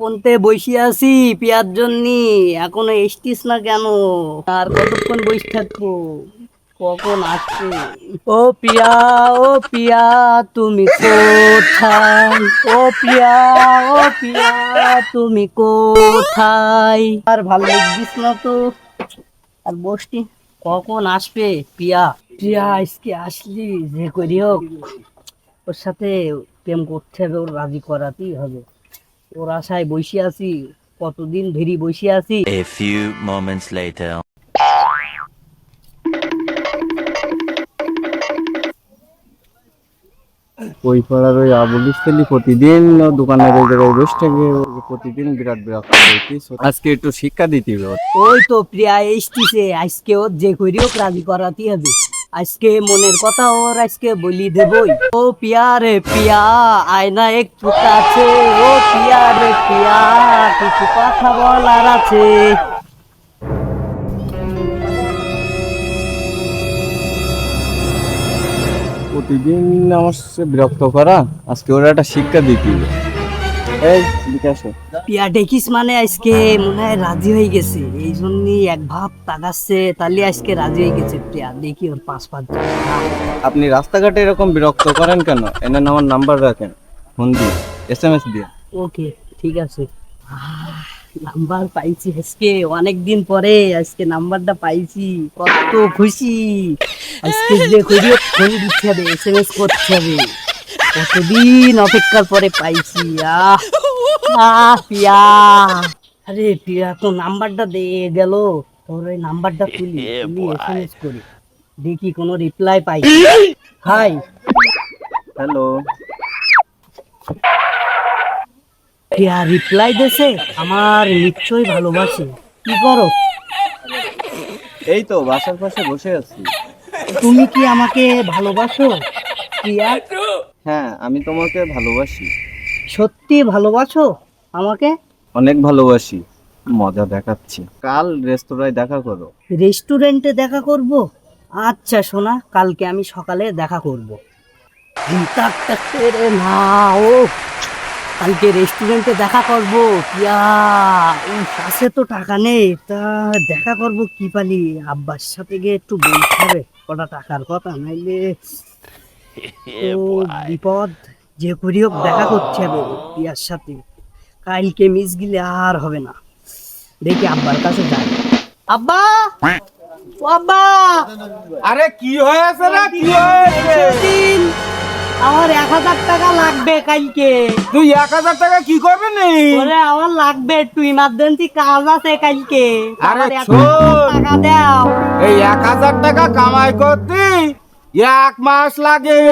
কোনতে বসে আছি পিয়ার জন্য, এখনো এসতিস না কেন? আর কতক্ষণ বসে থাকবো? কখন আসবে? ও পিয়া, ও পিয়া, তুমি কোথায়? ও পিয়া, ও পিয়া, তুমি কোথায়? আর ভালো লাগছিস না তো, আর বসতি। কখন আসবে পিয়া? পিয়া আজকে আসলি যে করি হোক, ওর সাথে প্রেম করতে হবে, ওর রাজি করাতেই হবে। ওর আশায় বসে আছি, কতদিন ধরে বসে আছি। A few moments later. ওই পাড়ার ওই আবুলিস ছেলে প্রতিদিন দোকানের ওই জায়গায় বসে থাকে, ও প্রতিদিন বিরাট বিরক্ত হইতিস। আজকে একটু শিক্ষা দিতে হবে ওর। ওই তো প্রিয়া এসতিছে, আজকে ওর যে করি হোক রাজি করাতেই হবে। আজকে মনের কথা ওর আজকে বলি দেবই। ও পিয়া রে পিয়া, আয়না একটু কাছে। ও পিয়া রে পিয়া, কিছু কথা বলার আছে। প্রতিদিন আমার সাথে বিরক্ত করা, আজকে ওরা একটা শিক্ষা দিতে হবে। এই বিকাশ, পিয়া দেখিস মানে আজকে মনে হয় রাজি হয়ে গেছে, এই জন্যই এক ভাব তাকাচ্ছে, তাহলে আজকে রাজি হয়ে গেছে প্রিয়া। দেখি ওর পাঁচ পাঁচ আপনি রাস্তাঘাটে এরকম বিরক্ত করেন কেন? এনেন আমার নাম্বার রাখেন, ফোন দিয়ে, SMS দিয়ে। ওকে, ঠিক আছে। নাম্বার পাইছি আজকে, অনেকদিন পরে আজকে নাম্বারটা পাইছি, কত খুশি। আজকে যে করি ফোন দিতে হবে, SMS করতে হবে, কতদিন অপেক্ষার পরে পাইছি। আহ আহ পিয়া, আরে পিয়া তো নাম্বারটা দিয়ে গেল। তোর ওই নাম্বারটা তুলি তুলি SMS করি, দেখি কোনো রিপ্লাই পাই। হাই। হ্যালো। প্রিয়া রিপ্লাই দেছে, আমার নিশ্চয়ই ভালোবাসে। কি করো? এই তো বাসার পাশে বসে আছি। তুমি কি আমাকে ভালোবাসো প্রিয়া? হ্যাঁ, আমি তোমাকে ভালোবাসি, সত্যি ভালোবাসো আমাকে? অনেক ভালোবাসি। মজা দেখাচ্ছি, কাল রেস্তোরাঁয় দেখা করো। রেস্টুরেন্টে দেখা করব? আচ্ছা সোনা, কালকে আমি সকালে দেখা করব। রে না, ও কালকে রেস্টুরেন্টে দেখা করব প্রিয়া। কাছে তো টাকা নেই, তা দেখা করব কি পালি? আব্বার সাথে গিয়ে একটু বলতে হবে কটা টাকার কথা, নাইলে তো বিপদ। যে করি হোক দেখা করতে হবে প্রিয়ার সাথে, কালকে মিস গিলে আর হবে না। দেখি আব্বার কাছে যাই। আব্বা, ও আব্বা, আরে কি হয়েছে রে, কি হয়েছে? দিন আমার 1000 টাকা লাগবে কালকে। তুই 1000 টাকা কি করবি নি? ওরে আমার লাগবে, একটু ইমার্জেন্সি কাজ আছে কালকে। আরে আমার 1000 শোন, টাকা দাও। এই 1000 টাকা কামাই করতে 1 মাস লাগে,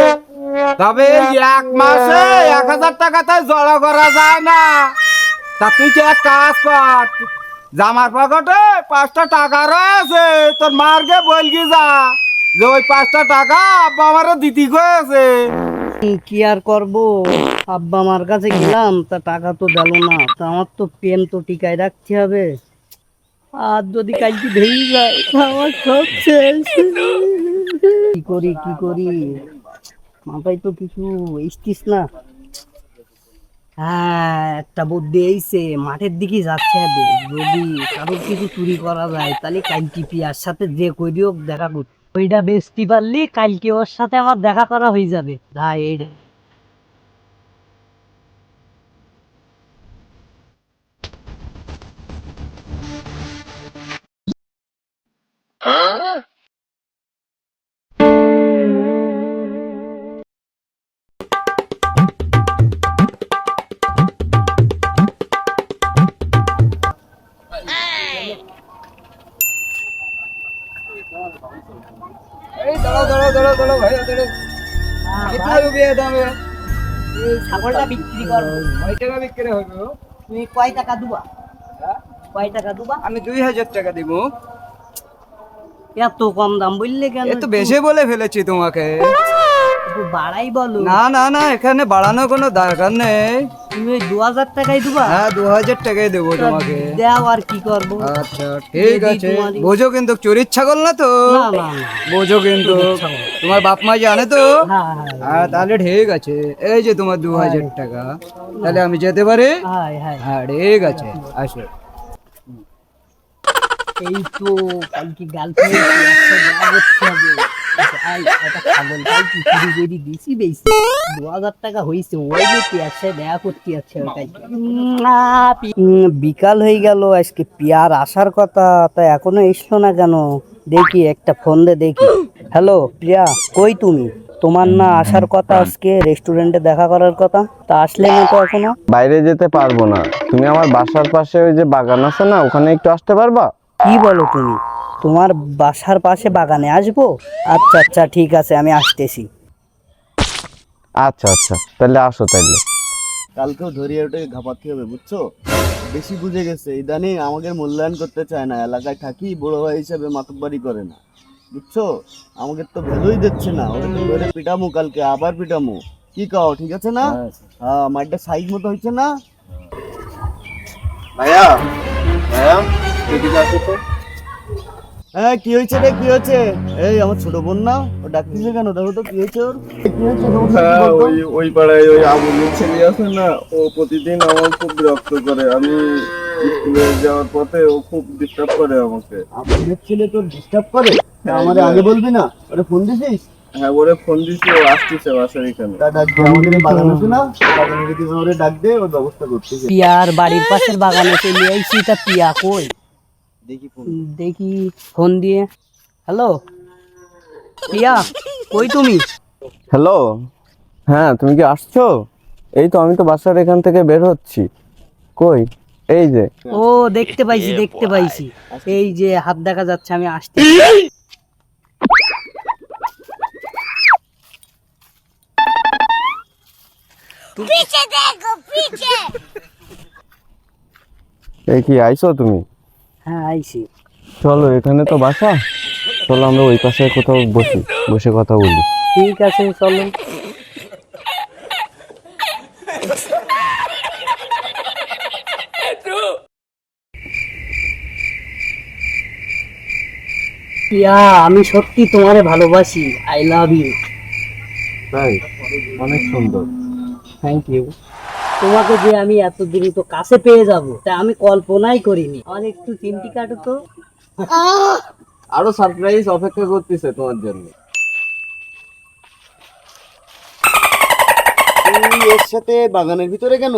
তবে এই 1 মাসে 1000 টাকা তাই জড়ো করা যায় না। তা তুই কি এক কাজ কর, জামার পকেটে 5টা টাকা রয়েছে, তোর মারকে বলগি যা যে ওই 5টা টাকা আব্বা আমারে দিতি গেছে। কি আর করব, আব্বা আমার কাছে গেলাম, তা টাকা তো দিল না। তা আমার তো পেন তো টিকায় রাখতে হবে, আর যদি কালকে ভেঙে যায় তা আমার সব শেষ। কি করি কি করি, মাথায় তো কিছু এসতিস না। হ্যাঁ, একটা বুদ্ধি এইছে, মাঠের দিকে যাচ্ছে হবে। যদি কারোর কিছু চুরি করা যায়, তাহলে কালকে পিয়ার সাথে যে করি হোক দেখা করতে, ওইটা বেচতে পারলি কালকে ওর সাথে আমার দেখা করা হয়ে যাবে। ভাই এই এই দাঁড়াও দাঁড়াও দাঁড়াও দাঁড়াও ভাইয়া দাঁড়াও। কোথায় রুবিয়ে দামে? এই ছাগলটা বিক্রি করবো। কয় টাকা বিক্রি হবে গো? তুমি কয় টাকা দুবা? হ্যাঁ? কয় টাকা দুবা? আমি 2000 টাকা দিব। এত কম দাম বললে কেন? এ তো বেশি বলে ফেলেছি তোমাকে। একটু বাড়াই বলো। না না না, এখানে বাড়ানোর কোনো দরকার নেই। তুমি ওই 2000 টাকাই দিবা? হ্যাঁ, 2000 টাকাই দেবো তোমাকে। দাও, আর কি করবো। আচ্ছা ঠিক দিই আছে, তোমারই। বোঝো কিন্তু চুরির ছাগল না তো? না না না। বোঝো কিন্তু, ছাগল। তোমার বাপ মা জানে তো? হ্যাঁ হ্যাঁ হ্যাঁ তাহলে ঠিক আছে, এই যে তোমার 2000 টাকা, তাহলে আমি যেতে পারি? হ্যাঁ হ্যাঁ। হ্যাঁ ঠিক আছে, আসো। এই তো কালকে গার্লফ্রেন্ড করতে হবে। একটা ছাগল কালকে চুরি করে দিছি বেশি 2000 টাকা হয়েছে, ওই যে পিয়ার সাথে দেখা করতে আছে বিকাল হয়ে গেল, আজকে পিয়ার আসার কথা, তা এখনো এসলো না কেন? দেখি একটা ফোন দে দেখি। হ্যালো প্রিয়া, কই তুমি? তোমার না আসার কথা আজকে রেস্টুরেন্টে দেখা করার কথা, তা আসলে না তো এখনো? বাইরে যেতে পারবো না, তুমি আমার বাসার পাশে ওই যে বাগান আছে না, ওখানে একটু আসতে পারবা? কি বলো তুমি? তোমার বাসার পাশে বাগানে আসবো? আচ্ছা আচ্ছা ঠিক আছে, আমি আসতেছি। আচ্ছা আচ্ছা, তাহলে আসো তাহলে। কালকেও ধরিয়ে ওটাকে ঘাপাতে হবে, বুঝছো? বেশি বুঝে গেছে, ইদানিং আমাদের মূল্যায়ন করতে চায় না, এলাকায় থাকি বড় ভাই হিসেবে মাতব্বারি করে না, বুঝছো? আমাদের তো ভ্যালুই দিচ্ছে না, ওটা তো ধরে পিটামু, কালকে আবার পিটামু। কি কাও, ঠিক আছে না? হ্যাঁ, মাঠটা সাইজ মতো হচ্ছে না? ভাইয়া ভাইয়া, এদিকে আসো তো। হ্যাঁ, কি হয়েছে রে, কি হয়েছে? এই আমার ছোট বোন না, ও ডাকতেছে কেন? দেখো তো কি হয়েছে ওর, কি হয়েছে? হ্যাঁ, ওই পাড়ায় ওই আবুলের ছেলে আছে না, ও প্রতিদিন আমার খুব বিরক্ত করে। আমি স্কুলে যাওয়ার পথে ও খুব ডিস্টার্ব করে আমাকে। আপনার ছেলে তোর ডিস্টার্ব করে? আমাদের আগে বলবি না? ওরে ফোন দিছিস? হ্যাঁ, ওরে ফোন দিছি, ও আসতেছে বাসার এখানে। তা ডাক দে, আমাদের এই বাগান আছে না, বাগানে যদি ওরে ডাক দে, ওর ব্যবস্থা করতেছে। পিয়ার বাড়ির পাশের বাগানে চলে আইছি, তা পিয়া কই? দেখি ফোন। দেখি ফোন দিয়ে। হ্যালো পিয়া, কই তুমি? হ্যালো, হ্যাঁ তুমি কি আসছো? এই তো, আমি তো বাসার এখান থেকে বের হচ্ছি। কই? এই যে। ও দেখতে পাইছি, দেখতে পাইছি, এই যে হাত দেখা যাচ্ছে, আমি আসতে। এই কি আইছো তুমি? হ্যাঁ আইছি। চলো, এখানে তো বাসা, চলো আমরা ওই পাশে কোথাও বসি, বসে কথা বলি। ঠিক আছে চলো। পিয়া, আমি সত্যি তোমারে ভালোবাসি, আই লাভ ইউ। তাই? অনেক সুন্দর। Thank you. তোমাকে যে আমি এত দ্রুত কাছে পেয়ে যাব তা আমি কল্পনাই করিনি। আমার একটু চিমটি কাটো তো। আরো সারপ্রাইজ অপেক্ষা করতেছে তোমার জন্য। তুই এর সাথে বাগানের ভিতরে কেন?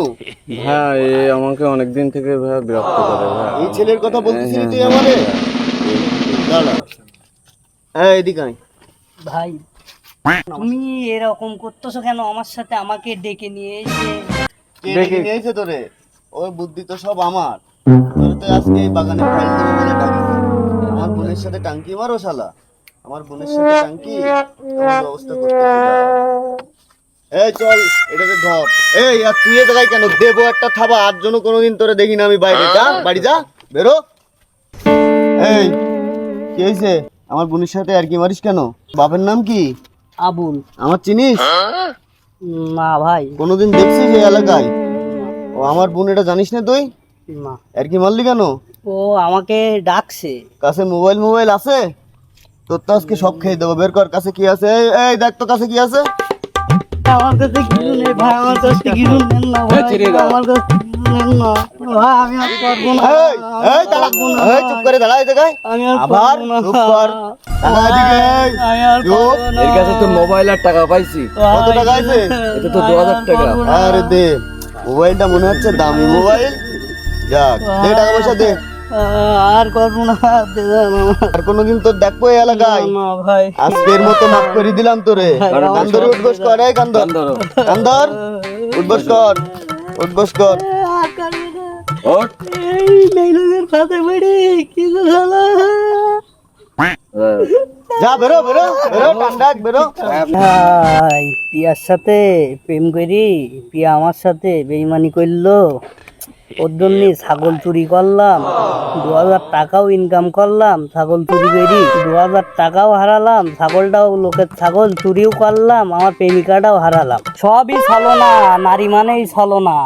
হ্যাঁ, এ আমাকে অনেকদিন থেকে ভাইয়া বিরক্ত করে ভাইয়া। এই ছেলের কথা বলতেছিলি তুই আমারে? দাঁড়া, এই এদিকে আয়। ভাই তুমি এরকম করতেছো কেন আমার সাথে? আমাকে ডেকে নিয়ে এসে কে ডেকে নিয়ে এসে তোরে? ওই বুদ্ধি তো সব আমার। তোর তো আজকে এই বাগানে ফাইল দেবো বলে ডাকিছে। আমার বোনের সাথে টাঙ্কি মারো শালা, আমার বোনের সাথে টাঙ্কি, তোমার ব্যবস্থা করতেছি। এই চল, এটাকে ধর। এই আর তুই এ জায়গায় কেন? দেবো একটা থাবা, আর জন্য কোনোদিন তোরে দেখি না আমি বাইরে। যা বাড়ি যা, বেরো। এই কি হয়েছে? আমার বোনের সাথে আর কি মারিস কেন? বাপের নাম কি? আবুল। আমার চিনিস? না ভাই। কোনোদিন দেখছিস এই এলাকায়? ও আমার বোন, এটা জানিস না তুই? না। আর কি মারলি কেন? ও আমাকে ডাকছে। কাছে মোবাইল আছে? তোর তো আজকে সব খেয়ে দেবো। বের কর, কাছে কি আছে? এই এই দেখ তো কাছে কি আছে। আমার কাছে কিছু নেই ভাই, আমার কাছে কিছু নেন না ভাই, আমার কাছে কিছু নেন না ভাই, আমি আর পারবো না। এই এই দাঁড়া, এই চুপ করে দাঁড়া এই জায়গায়। আমি আর আবার পারবো না। চুপ কর। দাঁড়া এদিকে, এই। আমি আর চুপ। পারবো না। এর কাছে তো মোবাইল আর টাকা পাইছি। কত টাকা আছে? এটা তো 2000 টাকা। আরে দে, মোবাইলটা মনে হচ্ছে দামি মোবাইল। যাক, দে টাকা পয়সা দে। আর করবো না, দে দেন আমার। আর কোনোদিন তোর দেখবো এই এলাকায়? না ভাই। আজকের মতো মাফ করে দিলাম তোরে। কান্দরে উঠবস কর, এই কান্দর কান্দর, উঠবস কর, উঠবস কর। আর করবো না। এই মেয়েদের সাথে বেড়ে কিছু হলো। যা বেরো বেরো বেরো, ঠান্ডা বেরো। ভাই পিয়ার সাথে প্রেম করি, পিয়া আমার সাথে বেইমানি করলো, ওর জন্য ছাগল চুরি করলাম, 2000 টাকাও ইনকাম করলাম, ছাগল চুরি করি 2000 টাকাও হারালাম, ছাগলটাও লোকের ছাগল চুরিও করলাম, আমার প্রেমিকাটাও হারালাম। সবই ছলনা, নারী মানেই ছলনা।